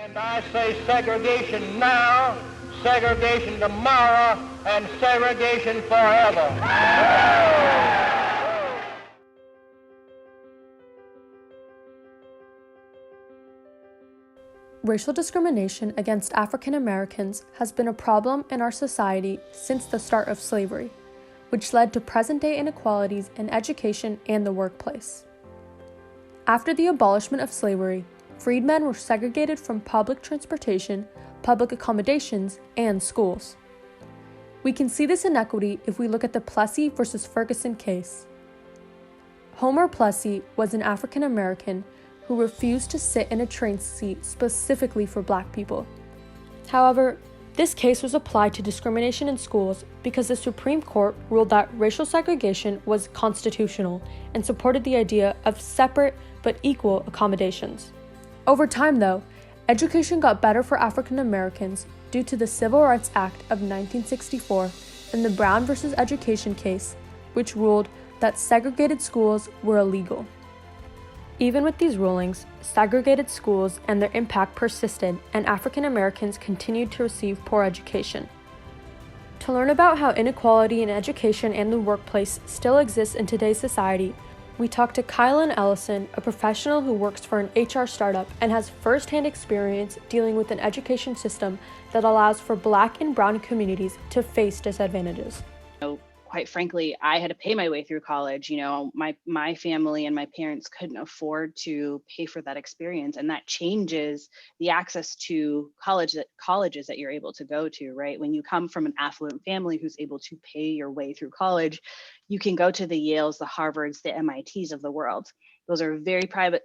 And I say segregation now, segregation tomorrow, and segregation forever. Racial discrimination against African Americans has been a problem in our society since the start of slavery, which led to present-day inequalities in education and the workplace. After the abolishment of slavery, freedmen were segregated from public transportation, public accommodations, and schools. We can see this inequity if we look at the Plessy versus Ferguson case. Homer Plessy was an African American who refused to sit in a train seat specifically for Black people. However, this case was applied to discrimination in schools because the Supreme Court ruled that racial segregation was constitutional and supported the idea of separate but equal accommodations. Over time, though, education got better for African Americans due to the Civil Rights Act of 1964 and the Brown versus Education case, which ruled that segregated schools were illegal. Even with these rulings, segregated schools and their impact persisted, and African Americans continued to receive poor education. To learn about how inequality in education and the workplace still exists in today's society, we talked to Kylan Ellison, a professional who works for an HR startup and has first-hand experience dealing with an education system that allows for Black and Brown communities to face disadvantages. Quite frankly, I had to pay my way through college. My family and my parents couldn't afford to pay for that experience, and that changes the access to colleges that you're able to go to, right? When you come from an affluent family who's able to pay your way through college, you can go to the Yales, the Harvards, the MITs of the world. Those are very private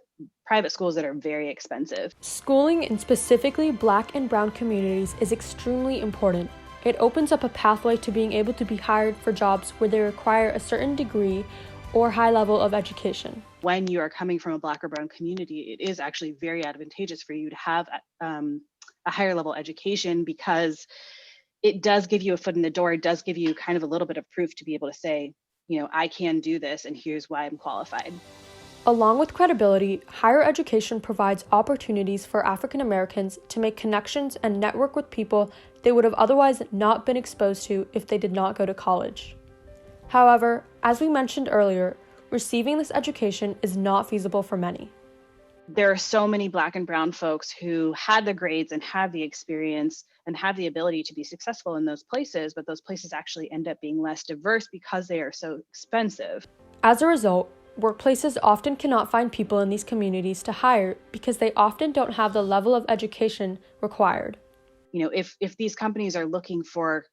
schools that are very expensive. Schooling in specifically Black and Brown communities is extremely important. It opens up a pathway to being able to be hired for jobs where they require a certain degree or high level of education. When you are coming from a Black or Brown community, it is actually very advantageous for you to have a higher level education, because it does give you a foot in the door. It does give you kind of a little bit of proof to be able to say, I can do this and here's why I'm qualified. Along with credibility, higher education provides opportunities for African Americans to make connections and network with people they would have otherwise not been exposed to if they did not go to college. However, as we mentioned earlier, receiving this education is not feasible for many. There are so many Black and Brown folks who had the grades and have the experience and have the ability to be successful in those places, but those places actually end up being less diverse because they are so expensive. As a result, workplaces often cannot find people in these communities to hire because they often don't have the level of education required. If these companies are looking for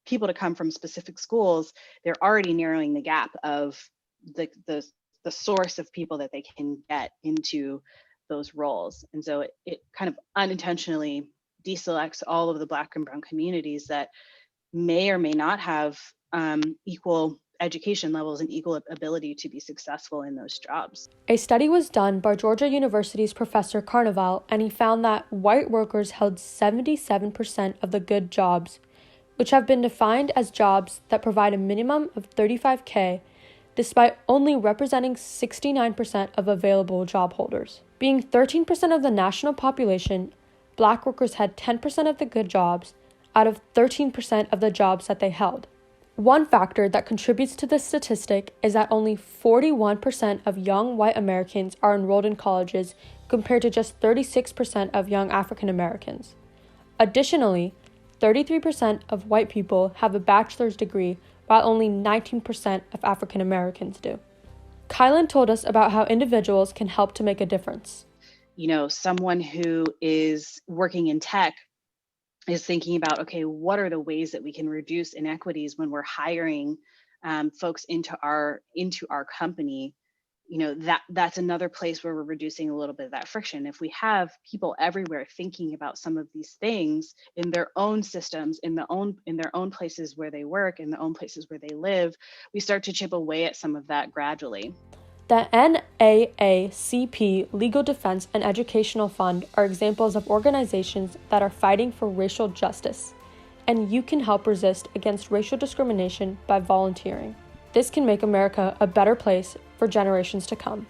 people to come from specific schools, they're already narrowing the gap of the source of people that they can get into those roles. And so it kind of unintentionally deselects all of the Black and Brown communities that may or may not have equal education levels and equal ability to be successful in those jobs. A study was done by Georgia University's Professor Carnival, and he found that white workers held 77% of the good jobs, which have been defined as jobs that provide a minimum of $35K, despite only representing 69% of available job holders. Being 13% of the national population, Black workers had 10% of the good jobs out of 13% of the jobs that they held. One factor that contributes to this statistic is that only 41% of young white Americans are enrolled in colleges compared to just 36% of young African Americans. Additionally, 33% of white people have a bachelor's degree, while only 19% of African Americans do. Kylan told us about how individuals can help to make a difference. Someone who is working in tech is thinking about, okay, what are the ways that we can reduce inequities when we're hiring folks into our company? That's another place where we're reducing a little bit of that friction. If we have people everywhere thinking about some of these things in their own systems, in their own places where they work, in their own places where they live, we start to chip away at some of that gradually. The NAACP Legal Defense and Educational Fund are examples of organizations that are fighting for racial justice, and you can help resist against racial discrimination by volunteering. This can make America a better place for generations to come.